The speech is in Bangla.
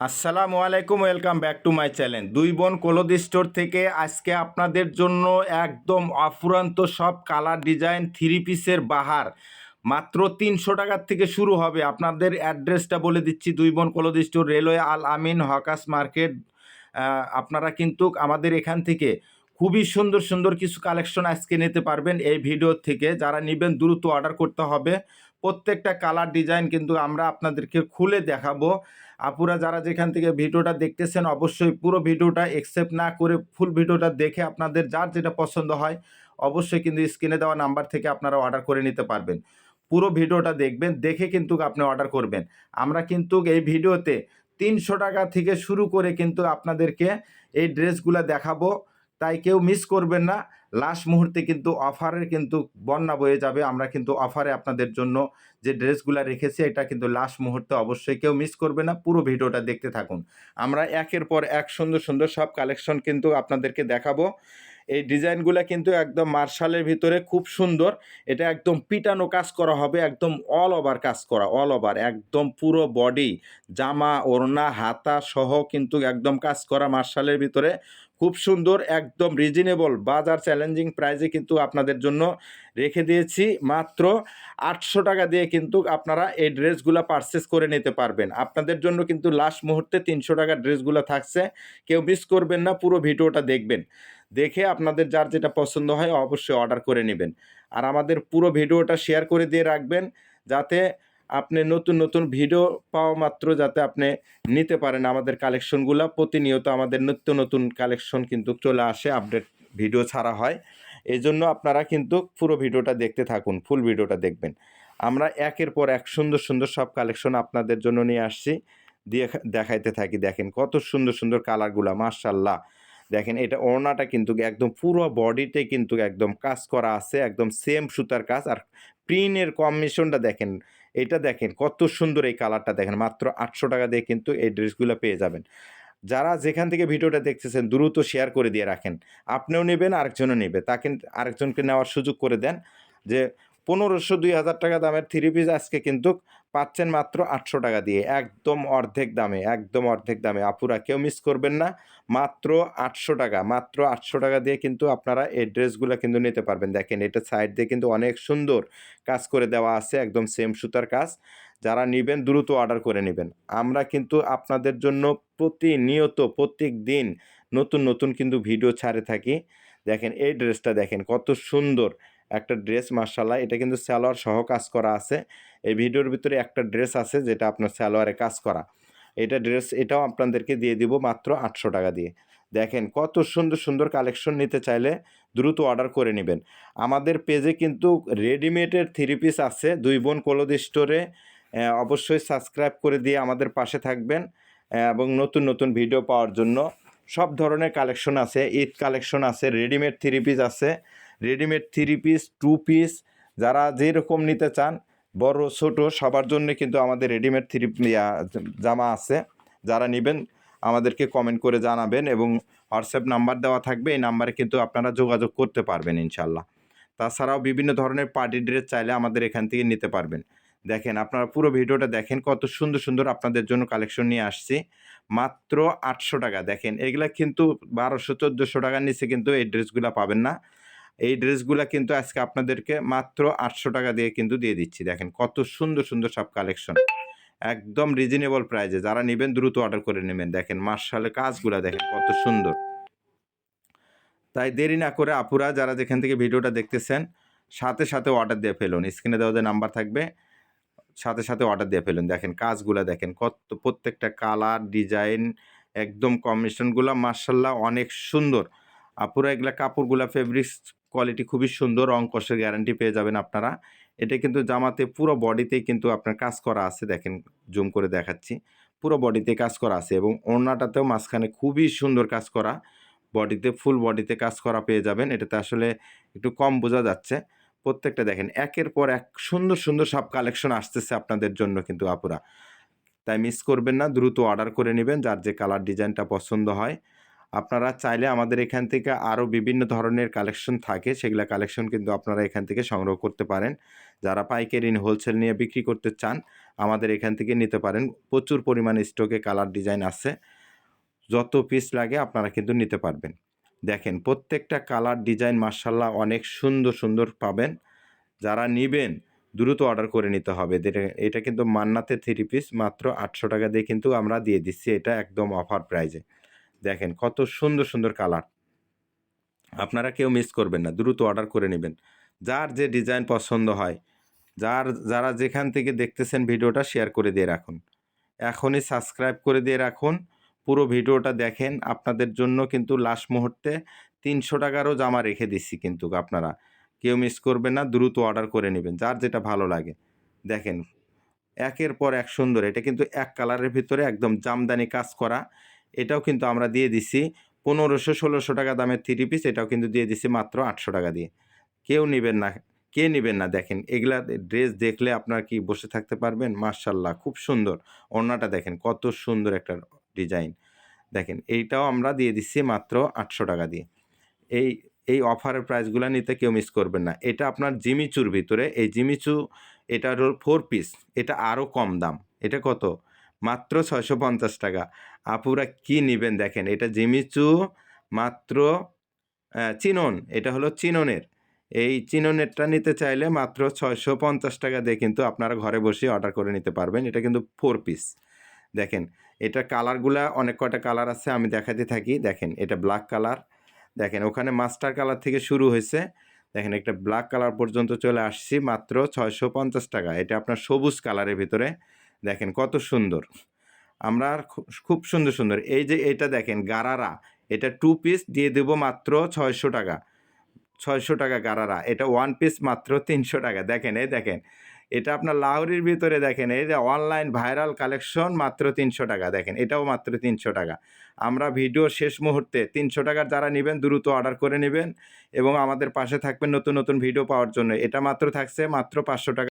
আসসালামু আলাইকুম, welcome back to my channel. দুই বোন ক্লোথ স্টোর থেকে আজকে আপনাদের জন্য একদম অফুরন্ত সব কালার ডিজাইন থ্রি পিসের বাহার মাত্র 300 টাকার থেকে শুরু হবে। আপনাদের অ্যাড্রেসটা বলে দিচ্ছি, দুই বোন ক্লোথ স্টোর, রেলওয়ে আল আমিন হকাস মার্কেট। আপনারা কিন্তু আমাদের এখান থেকে খুবই সুন্দর সুন্দর কিছু কালেকশন আজকে নিতে পারবেন এই ভিডিও থেকে। যারা নেবেন দ্রুত অর্ডার করতে হবে। প্রত্যেকটা কালার ডিজাইন কিন্তু আমরা আপনাদেরকে খুলে দেখাবো। আপুরা যারা যেখান থেকে ভিডিওটা দেখতেছেন অবশ্যই পুরো ভিডিওটা একসেপ্ট না করে ফুল ভিডিওটা দেখে আপনাদের যার যেটা পছন্দ হয় অবশ্যই কিন্তু স্ক্রিনে দেওয়া নাম্বার থেকে আপনারা অর্ডার করে নিতে পারবেন। পুরো ভিডিওটা দেখবেন, দেখে কিন্তু আপনি অর্ডার করবেন। আমরা কিন্তু এই ভিডিওতে 300 টাকা থেকে শুরু করে কিন্তু আপনাদেরকে এই ড্রেসগুলো দেখাবো, তাই কেউ মিস করবেন না। লাস্ট মুহূর্তে কিন্তু অফারের কিন্তু বন্যা বয়ে যাবে। আমরা কিন্তু অফারে আপনাদের জন্য যে ড্রেসগুলো রেখেছি এটা কিন্তু লাস্ট মুহূর্তে, অবশ্যই কেউ মিস করবে না। পুরো ভিডিওটা দেখতে থাকুন। আমরা একের পর এক সুন্দর সুন্দর সব কালেকশন কিন্তু আপনাদেরকে দেখাবো। এই ডিজাইনগুলো কিন্তু একদম মার্শালের ভিতরে খুব সুন্দর। এটা একদম পিটানো কাজ করা হবে, একদম অল ওভার কাজ করা, অল ওভার একদম পুরো বডি, জামা, ওড়না, হাতা সহ কিন্তু একদম কাজ করা মার্শালের ভিতরে খুব সুন্দর। একদম রিজনেবল বাজার চ্যালেঞ্জিং প্রাইসে কিন্তু আপনাদের জন্য রেখে দিয়েছি। মাত্র 800 টাকা দিয়ে কিন্তু আপনারা এই ড্রেসগুলো পারচেস করে নিতে পারবেন। আপনাদের জন্য কিন্তু লাস্ট মুহূর্তে 300 টাকার ড্রেসগুলো থাকছে, কেউ মিস করবেন না। পুরো ভিডিওটা দেখবেন, দেখে আপনাদের যার যেটা পছন্দ হয় অবশ্যই অর্ডার করে নেবেন। আর আমাদের পুরো ভিডিওটা শেয়ার করে দিয়ে রাখবেন, যাতে আপনি নতুন নতুন ভিডিও পাওয়া মাত্র যাতে আপনি নিতে পারেন আমাদের কালেকশনগুলো। প্রতিনিয়ত আমাদের নিত্য নতুন কালেকশন কিন্তু চলে আসে, আপডেট ভিডিও ছাড়া হয়। এই জন্য আপনারা কিন্তু পুরো ভিডিওটা দেখতে থাকুন, ফুল ভিডিওটা দেখবেন। আমরা একের পর এক সুন্দর সুন্দর সব কালেকশন আপনাদের জন্য নিয়ে আসছি, দিয়ে দেখাইতে থাকি। দেখেন কত সুন্দর সুন্দর কালারগুলা, মাশাআল্লাহ। দেখেন এটা ওড়নাটা কিন্তু একদম পুরো বডিতে কিন্তু একদম কাজ করা আছে, একদম সেম সুতার কাজ। আর প্রিন্টের কম্বিনেশনটা দেখেন, এটা দেখেন কত সুন্দর। এই কালারটা দেখেন, মাত্র 800 টাকা দিয়ে কিন্তু এই ড্রেসগুলো পেয়ে যাবেন। যারা যেখান থেকে ভিডিওটা দেখতেছেন দ্রুত শেয়ার করে দিয়ে রাখেন। আপনিও নেবেন, আরেকজনও নেবে, তাকে আরেকজনকে নেওয়ার সুযোগ করে দেন। যে 1500-2000 টাকা দামের থ্রি পিস আজকে কিন্তু পাচ্ছেন মাত্র 800 টাকা দিয়ে, একদম অর্ধেক দামে, একদম অর্ধেক দামে। আপুরা কেউ মিস করবেন না। মাত্র 800 টাকা, মাত্র 800 টাকা দিয়ে কিন্তু আপনারা এই ড্রেসগুলো কিন্তু নিতে পারবেন। দেখেন এটা সাইড দিয়ে কিন্তু অনেক সুন্দর কাজ করে দেওয়া আছে, একদম সেম সুতার কাজ। যারা নিবেন দ্রুত অর্ডার করে নেবেন। আমরা কিন্তু আপনাদের জন্য প্রতিনিয়ত প্রত্যেক দিন নতুন নতুন কিন্তু ভিডিও ছাড়ে থাকি। দেখেন এই ড্রেসটা দেখেন কত সুন্দর একটা ড্রেস, মাশাআল্লাহ। এটা কিন্তু সালোয়ার সহ কাজ করা আছে। এই ভিডিওর ভিতরে একটা ড্রেস আছে যেটা আপনার সালোয়ারে কাজ করা। এটা ড্রেস, এটাও আপনাদেরকে দিয়ে দিব মাত্র 800 টাকা দিয়ে। দেখেন কত সুন্দর সুন্দর কালেকশন নিতে চাইলে দ্রুত অর্ডার করে নেবেন। আমাদের পেজে কিন্তু রেডিমেডের থ্রি পিস আছে, দুই বোন ক্লোথ স্টোরে। অবশ্যই সাবস্ক্রাইব করে দিয়ে আমাদের পাশে থাকবেন। এবং নতুন নতুন ভিডিও পাওয়ার জন্য সব ধরনের কালেকশন আছে। ঈদ কালেকশন আছে, রেডিমেড থ্রি পিস আছে, readymade three piece, two piece, যারা যেরকম নিতে চান বড় ছোট সবার জন্য কিন্তু আমাদের রেডিমেড থ্রি জামা আছে। যারা নেবেন আমাদেরকে কমেন্ট করে জানাবেন, এবং হোয়াটসঅ্যাপ নাম্বার দেওয়া থাকবে, এই নাম্বারে কিন্তু আপনারা যোগাযোগ করতে পারবেন ইনশাল্লাহ। তাছাড়াও বিভিন্ন ধরনের পার্টি ড্রেস চাইলে আমাদের এখান থেকে নিতে পারবেন। দেখেন আপনারা পুরো ভিডিওটা দেখেন, কত সুন্দর সুন্দর আপনাদের জন্য কালেকশন নিয়ে আসছি মাত্র 800 টাকা। দেখেন এগুলা কিন্তু 1200-1400 টাকার নিচে কিন্তু এই ড্রেসগুলা পাবেন না। এই ড্রেসগুলা কিন্তু আজকে আপনাদেরকে মাত্র 800 টাকা দিয়ে কিন্তু দিয়ে দিচ্ছি। দেখেন কত সুন্দর সুন্দর সব কালেকশন, একদম রিজনেবল প্রাইসে। যারা নেবেন দ্রুত অর্ডার করে নেবেন। দেখেন মার্শালের কাজগুলা দেখেন কত সুন্দর। তাই দেরি না করে আপুরা যারা যেখান থেকে ভিডিওটা দেখতেছেন সাথে সাথে অর্ডার দিয়ে ফেলুন। স্ক্রিনে দেওয়া যে নাম্বার থাকবে, সাথে সাথে অর্ডার দিয়ে ফেলুন। দেখেন কাজগুলা দেখেন কত, প্রত্যেকটা কালার ডিজাইন একদম কম্বিনেশনগুলা মার্শাল্লাহ অনেক সুন্দর। আপুরা এগুলা কাপড়গুলা ফেব্রিক্স কোয়ালিটি খুবই সুন্দর, রং কষের গ্যারান্টি পেয়ে যাবেন আপনারা। এটা কিন্তু জামাতে পুরো বডিতেই কিন্তু আপনার কাজ করা আছে। দেখেন জুম করে দেখাচ্ছি, পুরো বডিতে কাজ করা আছে, এবং ওড়নাটাতেও মাঝখানে খুবই সুন্দর কাজ করা। বডিতে ফুল বডিতে কাজ করা পেয়ে যাবেন। এটাতে আসলে একটু কম বোঝা যাচ্ছে। প্রত্যেকটা দেখেন একের পর এক সুন্দর সুন্দর সব কালেকশন আসতেছে আপনাদের জন্য কিন্তু আপুরা। তাই মিস করবেন না, দ্রুত অর্ডার করে নেবেন যার যে কালার ডিজাইনটা পছন্দ হয়। আপনারা চাইলে আমাদের এখান থেকে আরও বিভিন্ন ধরনের কালেকশন থাকে, সেগুলা কালেকশন কিন্তু আপনারা এখান থেকে সংগ্রহ করতে পারেন। যারা পাইকারি হোলসেল নিয়ে বিক্রি করতে চান আমাদের এখান থেকে নিতে পারেন। প্রচুর পরিমাণে স্টকে কালার ডিজাইন আছে, যত পিস লাগে আপনারা কিন্তু নিতে পারবেন। দেখেন প্রত্যেকটা কালার ডিজাইন মাশাআল্লাহ অনেক সুন্দর সুন্দর পাবেন। যারা নিবেন দ্রুত অর্ডার করে নিতে হবে। এটা কিন্তু মান্নাতে 3 পিস মাত্র 800 টাকা দিয়ে কিন্তু আমরা দিয়ে দিচ্ছি, এটা একদম অফার প্রাইজে। দেখেন কত সুন্দর সুন্দর কালার, আপনারা কেউ মিস করবেন না, দ্রুত অর্ডার করে নেবেন। যার যে ডিজাইন পছন্দ হয়, যারা যেখান থেকে দেখতেছেন ভিডিওটা শেয়ার করে দিয়ে রাখুন, এখনই সাবস্ক্রাইব করে দিয়ে রাখুন, পুরো ভিডিওটা দেখেন। আপনাদের জন্য কিন্তু লাস্ট মুহূর্তে 300 টাকারও জামা রেখে দিচ্ছি, কিন্তু আপনারা কেউ মিস করবেন না, দ্রুত অর্ডার করে নেবেন যার যেটা ভালো লাগে। দেখেন একের পর এক সুন্দর, এটা কিন্তু এক কালারের ভিতরে একদম জামদানি কাজ করা। এটাও কিন্তু আমরা দিয়ে দিছি 1500-1600 টাকা দামের 3 পিস, এটাও কিন্তু দিয়ে দিছি মাত্র 800 টাকা দিয়ে। কেউ নিবেন না, কে নিবেন না? দেখেন এগুলা ড্রেস দেখলে আপনার কি বসে থাকতে পারবেন? মাশাআল্লাহ খুব সুন্দর। ওড়নাটা দেখেন কত সুন্দর একটা ডিজাইন। দেখেন এইটাও আমরা দিয়ে দিচ্ছি মাত্র 800 টাকা দিয়ে। এই এই অফারের প্রাইসগুলা নিতে কেউ মিস করবেন না। এটা আপনার জিমিচুর ভিতরে, এই জিমিচু এটার 4 পিস, এটা আরও কম দাম। এটা কত? মাত্র 650 টাকা। আপুরা কি নিবেন দেখেন, এটা জিমিচু মাত্র চিনন, এটা হলো চিননের। এই চিননেরটা নিতে চাইলে মাত্র 650 টাকা দিয়ে কিন্তু আপনারা ঘরে বসে অর্ডার করে নিতে পারবেন। এটা কিন্তু 4 পিস। দেখেন এটার কালারগুলা অনেক কয়টা কালার আছে, আমি দেখাতে থাকি। দেখেন এটা ব্ল্যাক কালার, দেখেন ওখানে মাস্টার কালার থেকে শুরু হয়েছে, দেখেন একটা ব্ল্যাক কালার পর্যন্ত চলে আসছি মাত্র 650 টাকা। এটা আপনার সবুজ কালারের ভিতরে, দেখেন কত সুন্দর। আমরা খুব সুন্দর সুন্দর, এই যে এটা দেখেন গারারা, এটা 2 পিস দিয়ে দেবো মাত্র 600 টাকা। 600 টাকা গারারা। এটা 1 পিস মাত্র 300 টাকা। দেখেন এই দেখেন, এটা আপনার লাহোরির ভিতরে দেখেন, এই যে অনলাইন ভাইরাল কালেকশন মাত্র 300 টাকা। দেখেন এটাও মাত্র 300 টাকা। আমরা ভিডিও শেষ মুহূর্তে 300 টাকার যারা নেবেন দ্রুত অর্ডার করে নেবেন এবং আমাদের পাশে থাকবেন নতুন নতুন ভিডিও পাওয়ার জন্য। এটা মাত্র থাকছে মাত্র 500 টাকা।